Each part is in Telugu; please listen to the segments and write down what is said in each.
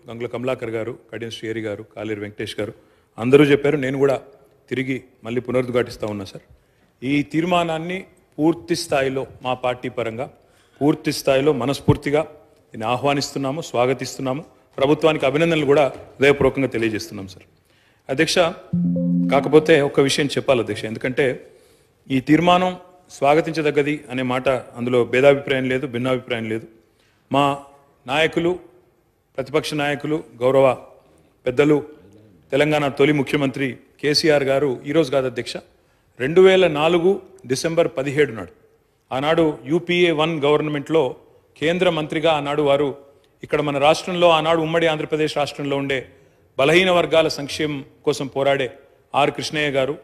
గంగుల కమలాకర్ గారు, కడియం శ్రీహరి గారు, కాలేరు వెంకటేష్ గారు అందరూ చెప్పారు. నేను కూడా తిరిగి మళ్ళీ పునరుద్ఘాటిస్తూ ఉన్నా సార్. ఈ తీర్మానాన్ని పూర్తి స్థాయిలో మా పార్టీ పరంగా పూర్తి స్థాయిలో మనస్ఫూర్తిగా దీన్ని ఆహ్వానిస్తున్నాము, స్వాగతిస్తున్నాము. ప్రభుత్వానికి అభినందనలు కూడా హృదయపూర్వకంగా తెలియజేస్తున్నాం సార్. అధ్యక్ష, కాకపోతే ఒక విషయం చెప్పాలి అధ్యక్ష, ఎందుకంటే ఈ తీర్మానం స్వాగతించదగ్గది అనే మాట అందులో భేదాభిప్రాయం లేదు, భిన్నాభిప్రాయం లేదు. మా నాయకులు, ప్రతిపక్ష నాయకులు, గౌరవ పెద్దలు, తెలంగాణ తొలి ముఖ్యమంత్రి కేసీఆర్ గారు ఈరోజు కాదు అధ్యక్ష, 2004 డిసెంబర్ 17 నాడు ఆనాడు UPA 1 గవర్నమెంట్లో కేంద్ర మంత్రిగా ఆనాడు వారు ఇక్కడ మన రాష్ట్రంలో ఆనాడు ఉమ్మడి ఆంధ్రప్రదేశ్ రాష్ట్రంలో ఉండే బలహీన వర్గాల సంక్షేమం కోసం పోరాడే ఆర్ కృష్ణయ్య గారు,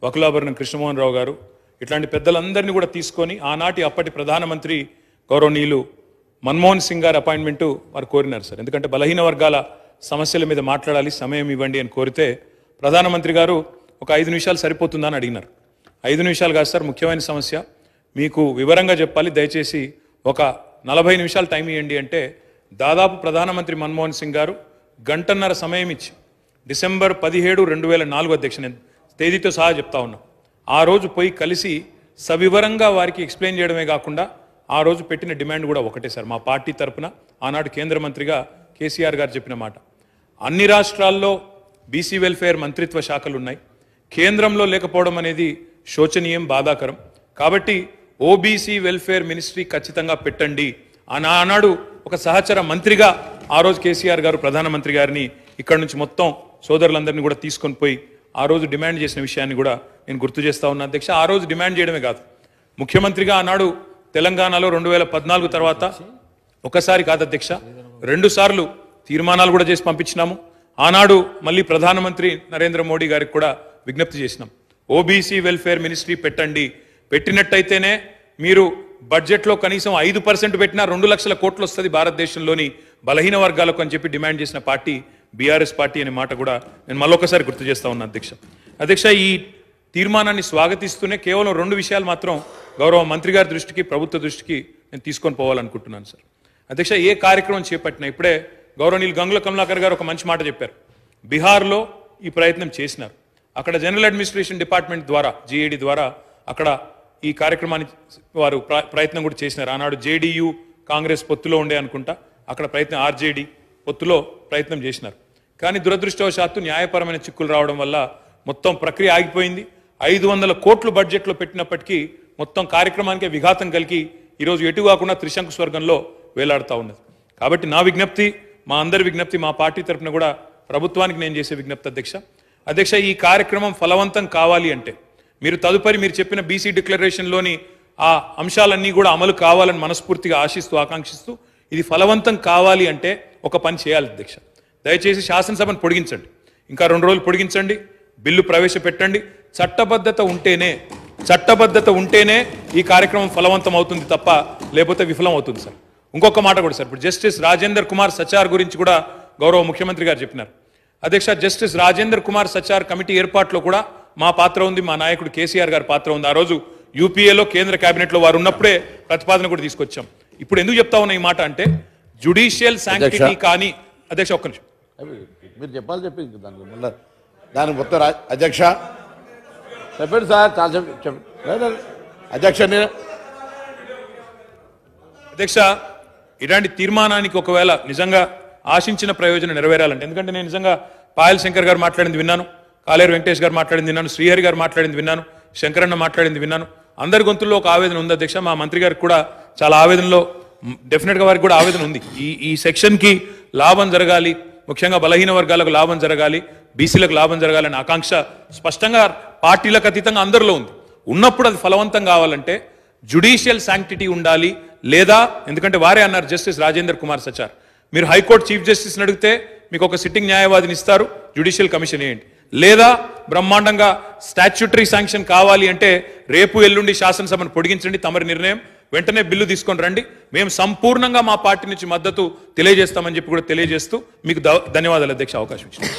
వకులాభరణం కృష్ణమోహన్ రావు గారు ఇట్లాంటి పెద్దలందరినీ కూడా తీసుకొని ఆనాటి అప్పటి ప్రధానమంత్రి గౌరవనీయులు మన్మోహన్ సింగ్ గారి అపాయింట్మెంటు వారు కోరినారు సార్. ఎందుకంటే బలహీన వర్గాల సమస్యల మీద మాట్లాడాలి, సమయం ఇవ్వండి అని కోరితే ప్రధానమంత్రి గారు ఒక 5 నిమిషాలు సరిపోతుందా అని అడిగినారు. 5 నిమిషాలు కాదు సార్, ముఖ్యమైన సమస్య మీకు వివరంగా చెప్పాలి, దయచేసి ఒక 40 నిమిషాలు టైం ఇవ్వండి అంటే దాదాపు ప్రధానమంత్రి మన్మోహన్ సింగ్ గారు గంటన్నర సమయం ఇచ్చి డిసెంబర్ 17, 2004 అధ్యక్ష, నేను తేదీతో సహా చెప్తా ఉన్నా, ఆ రోజు పోయి కలిసి సవివరంగా వారికి ఎక్స్ప్లెయిన్ చేయడమే కాకుండా ఆ రోజు పెట్టిన డిమాండ్ కూడా ఒకటే సార్. మా పార్టీ తరఫున ఆనాడు కేంద్ర మంత్రిగా కేసీఆర్ గారు చెప్పిన మాట, అన్ని రాష్ట్రాల్లో బీసీ వెల్ఫేర్ మంత్రిత్వ శాఖలు ఉన్నాయి, కేంద్రంలో లేకపోవడం అనేది శోచనీయం, బాధాకరం. కాబట్టి ఓబీసీ వెల్ఫేర్ మినిస్ట్రీ ఖచ్చితంగా పెట్టండి ఆనాడు ఒక సహచర మంత్రిగా ఆ రోజు కేసీఆర్ గారు ప్రధానమంత్రి గారిని ఇక్కడ నుంచి మొత్తం సోదరులందరినీ కూడా తీసుకొని పోయి ఆ రోజు డిమాండ్ చేసిన విషయాన్ని కూడా నేను గుర్తు చేస్తా ఉన్నా అధ్యక్ష. ఆ రోజు డిమాండ్ చేయడమే కాదు, ముఖ్యమంత్రిగా ఆనాడు తెలంగాణలో 2014 తర్వాత ఒకసారి కాదు అధ్యక్ష, 2 సార్లు తీర్మానాలు కూడా చేసి పంపించినాము. ఆనాడు మళ్ళీ ప్రధానమంత్రి నరేంద్ర మోడీ గారికి కూడా విజ్ఞప్తి చేసినాం, ఓబీసీ వెల్ఫేర్ మినిస్ట్రీ పెట్టండి, పెట్టినట్టయితేనే మీరు బడ్జెట్లో కనీసం 5% పెట్టినా 2 లక్షల కోట్లు వస్తుంది భారతదేశంలోని బలహీన వర్గాలకు అని చెప్పి డిమాండ్ చేసిన పార్టీ బీఆర్ఎస్ పార్టీ అనే మాట కూడా నేను మళ్ళొకసారి గుర్తు చేస్తా ఉన్నా అధ్యక్ష. ఈ తీర్మానాన్ని స్వాగతిస్తూనే కేవలం 2 విషయాలు మాత్రం గౌరవ మంత్రి గారి దృష్టికి, ప్రభుత్వ దృష్టికి నేను తీసుకొని పోవాలనుకుంటున్నాను సార్. అధ్యక్ష, ఏ కార్యక్రమం చేపట్టినా ఇప్పుడే గౌరవనీయులు గంగుల కమలాకర్ గారు ఒక మంచి మాట చెప్పారు. బీహార్లో ఈ ప్రయత్నం చేసినారు, అక్కడ జనరల్ అడ్మినిస్ట్రేషన్ డిపార్ట్మెంట్ ద్వారా GAD ద్వారా అక్కడ ఈ కార్యక్రమాన్ని వారు ప్రయత్నం కూడా చేసినారు. ఆనాడు JDU కాంగ్రెస్ పొత్తులో ఉండే అనుకుంటా, అక్కడ ప్రయత్నం RJD పొత్తులో ప్రయత్నం చేసినారు. కానీ దురదృష్టవశాత్తు న్యాయపరమైన చిక్కులు రావడం వల్ల మొత్తం ప్రక్రియ ఆగిపోయింది. 500 కోట్లు బడ్జెట్లో పెట్టినప్పటికీ మొత్తం కార్యక్రమానికే విఘాతం కలిగి ఈరోజు ఎటు కాకుండా త్రిశంకు స్వర్గంలో వేలాడుతూ ఉన్నది. కాబట్టి నా విజ్ఞప్తి, మా అందరి విజ్ఞప్తి, మా పార్టీ తరఫున కూడా ప్రభుత్వానికి నేను చేసే విజ్ఞప్తి అధ్యక్ష, ఈ కార్యక్రమం ఫలవంతం కావాలి అంటే మీరు తదుపరి మీరు చెప్పిన బీసీ డిక్లరేషన్లోని ఆ అంశాలన్నీ కూడా అమలు కావాలని మనస్ఫూర్తిగా ఆశిస్తూ, ఆకాంక్షిస్తూ ఇది ఫలవంతం కావాలి అంటే ఒక పని చేయాలి అధ్యక్ష. దయచేసి శాసనసభను పొడిగించండి, ఇంకా 2 రోజులు పొడిగించండి, బిల్లు ప్రవేశపెట్టండి. చట్టబద్ధత ఉంటేనే ఈ కార్యక్రమం ఫలవంతం అవుతుంది తప్ప లేకపోతే విఫలం అవుతుంది సార్. ఇంకొక మాట కూడా సార్, ఇప్పుడు జస్టిస్ రాజేందర్ కుమార్ సచార్ గురించి కూడా గౌరవ ముఖ్యమంత్రి గారు చెప్పినారు అధ్యక్ష. జస్టిస్ రాజేందర్ కుమార్ సచార్ కమిటీ ఏర్పాటులో కూడా మా పాత్ర ఉంది, మా నాయకుడు కేసీఆర్ గారి పాత్ర ఉంది. ఆ రోజు UPAలో కేంద్ర కేబినెట్లో వారు ఉన్నప్పుడే ప్రతిపాదన కూడా తీసుకొచ్చాం. ఇప్పుడు ఎందుకు చెప్తా ఉన్నా ఈ మాట అంటే జ్యుడిషియల్ శాంక్టిటీ కానీ అధ్యక్ష, ఒక్క నిమిషం మీరు చెప్పాలి, చెప్పింది దానికి మొత్తం అధ్యక్ష చెప్పండి సార్, చాలా అధ్యక్ష, ఇలాంటి తీర్మానానికి ఒకవేళ నిజంగా ఆశించిన ప్రయోజనం నెరవేరాలంటే, ఎందుకంటే నేను నిజంగా పాయల్ శంకర్ గారు మాట్లాడింది విన్నాను, కాలేరు వెంకటేష్ గారు మాట్లాడింది విన్నాను, శ్రీహరి గారు మాట్లాడింది విన్నాను, శంకరన్న మాట్లాడింది విన్నాను. అందరి గొంతుల్లో ఒక ఆవేదన ఉంది అధ్యక్ష. మా మంత్రి గారికి కూడా చాలా ఆవేదనలో, డెఫినెట్గా వారికి కూడా ఆవేదన ఉంది. ఈ సెక్షన్కి లాభం జరగాలి, ముఖ్యంగా బలహీన వర్గాలకు లాభం జరగాలి, బీసీలకు లాభం జరగాలనే ఆకాంక్ష స్పష్టంగా పార్టీలకు అతీతంగా అందరిలో ఉంది. ఉన్నప్పుడు అది ఫలవంతం కావాలంటే జ్యుడిషియల్ శాంక్టిటీ ఉండాలి, లేదా ఎందుకంటే వారే అన్నారు జస్టిస్ రాజేందర్ కుమార్ సచార్, మీరు హైకోర్టు చీఫ్ జస్టిస్ని అడిగితే మీకు ఒక సిట్టింగ్ న్యాయవాదిని ఇస్తారు, జ్యుడిషియల్ కమిషన్ వేయండి, లేదా బ్రహ్మాండంగా స్టాచ్యూటరీ శాంక్షన్ కావాలి అంటే రేపు ఎల్లుండి శాసనసభను పొడిగించండి, తమరి నిర్ణయం, వెంటనే బిల్లు తీసుకొని రండి, మేము సంపూర్ణంగా మా పార్టీ నుంచి మద్దతు తెలియజేస్తామని చెప్పి కూడా తెలియజేస్తూ మీకు ధన్యవాదాలు అధ్యక్ష అవకాశం ఇచ్చింది.